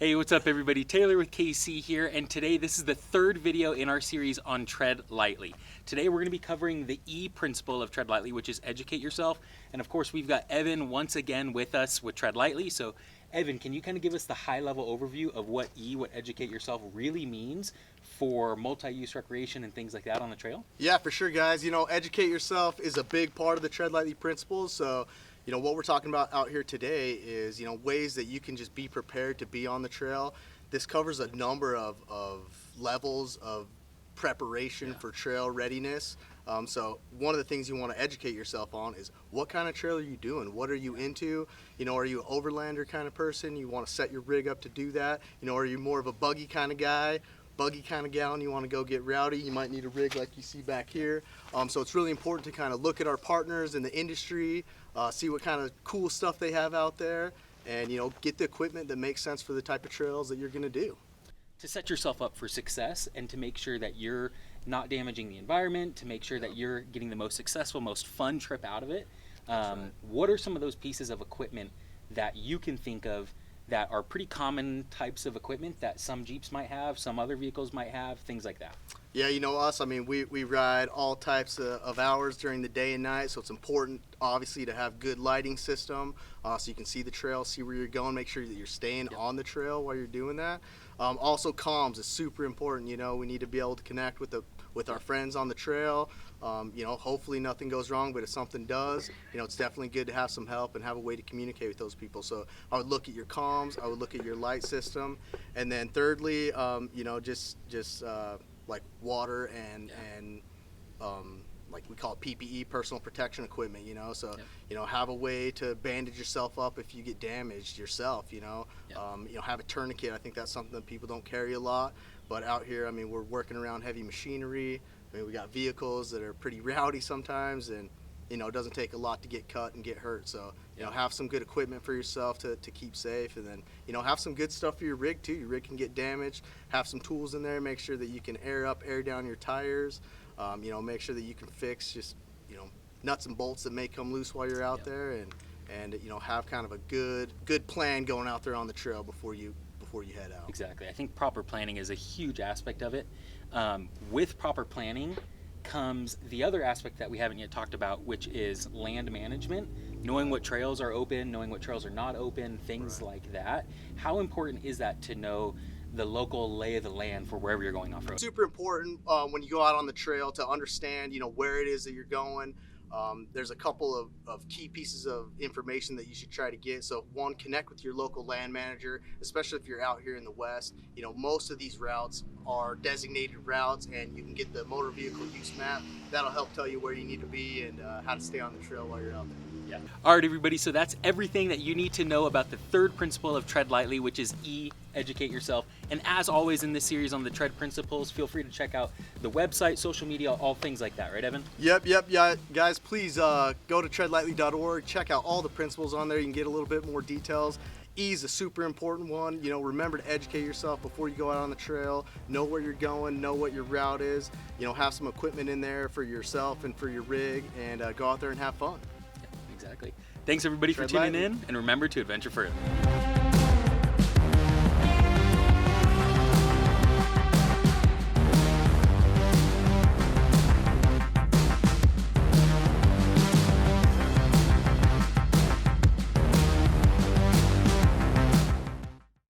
Hey, what's up everybody? Taylor with KC here, and today this is the third video in our series on Tread Lightly. Today we're going to be covering the E principle of Tread Lightly, which is educate yourself. And of course we've got Evan once again with us with Tread Lightly. So Evan, can you kind of give us the high-level overview of what educate yourself really means for multi-use recreation and things like that on the trail? Yeah, for sure, guys. Educate yourself is a big part of the Tread Lightly principles. So what we're talking about out here today is, ways that you can just be prepared to be on the trail. This covers a number of levels of preparation for trail readiness. So one of the things you want to educate yourself on is what kind of trail are you doing? What are you into? Are you an overlander kind of person? You want to set your rig up to do that? Are you more of a buggy kind of guy? Buggy kind of gal and you want to go get rowdy, you might need a rig like you see back here. So it's really important to kind of look at our partners in the industry, see what kind of cool stuff they have out there, and get the equipment that makes sense for the type of trails that you're going to do. To set yourself up for success and to make sure that you're not damaging the environment, to make sure that you're getting the most successful, most fun trip out of it. What are some of those pieces of equipment that you can think of that are pretty common types of equipment that some Jeeps might have, some other vehicles might have, things like that? Yeah, us, we ride all types of hours during the day and night, so it's important, obviously, to have good lighting system so you can see the trail, see where you're going, make sure that you're staying on the trail while you're doing that. Also, comms is super important. We need to be able to connect with our friends on the trail. Hopefully nothing goes wrong, but if something does, it's definitely good to have some help and have a way to communicate with those people. So I would look at your comms, I would look at your light system, and then thirdly, just like water and like we call it PPE, personal protection equipment, so have a way to bandage yourself up if you get damaged yourself, have a tourniquet. I think that's something that people don't carry a lot, but out here, we're working around heavy machinery. We got vehicles that are pretty rowdy sometimes, and it doesn't take a lot to get cut and get hurt. So have some good equipment for yourself to keep safe, and then have some good stuff for your rig too. Your rig can get damaged. Have some tools in there. Make sure that you can air up, air down your tires. Make sure that you can fix just nuts and bolts that may come loose while you're out there, and have kind of a good plan going out there on the trail before you head out. Exactly. I think proper planning is a huge aspect of it. With proper planning comes the other aspect that we haven't yet talked about, which is land management, knowing what trails are open, knowing what trails are not open, things like that. How important is that to know the local lay of the land for wherever you're going off-road? Super important when you go out on the trail to understand, where it is that you're going. There's a couple of key pieces of information that you should try to get. So one, connect with your local land manager, especially if you're out here in the West. Most of these routes are designated routes, and you can get the motor vehicle use map. That'll help tell you where you need to be and how to stay on the trail while you're out there. Yeah. All right, everybody, so that's everything that you need to know about the third principle of Tread Lightly, which is E, educate yourself. And as always in this series on the Tread principles, feel free to check out the website, social media, all things like that, right, Evan? Yep. Yeah, guys, please go to treadlightly.org, check out all the principles on there. You can get a little bit more details. E is a super important one. Remember to educate yourself before you go out on the trail. Know where you're going, know what your route is. Have some equipment in there for yourself and for your rig, and go out there and have fun. Exactly. Thanks everybody for tuning in, and remember to adventure further.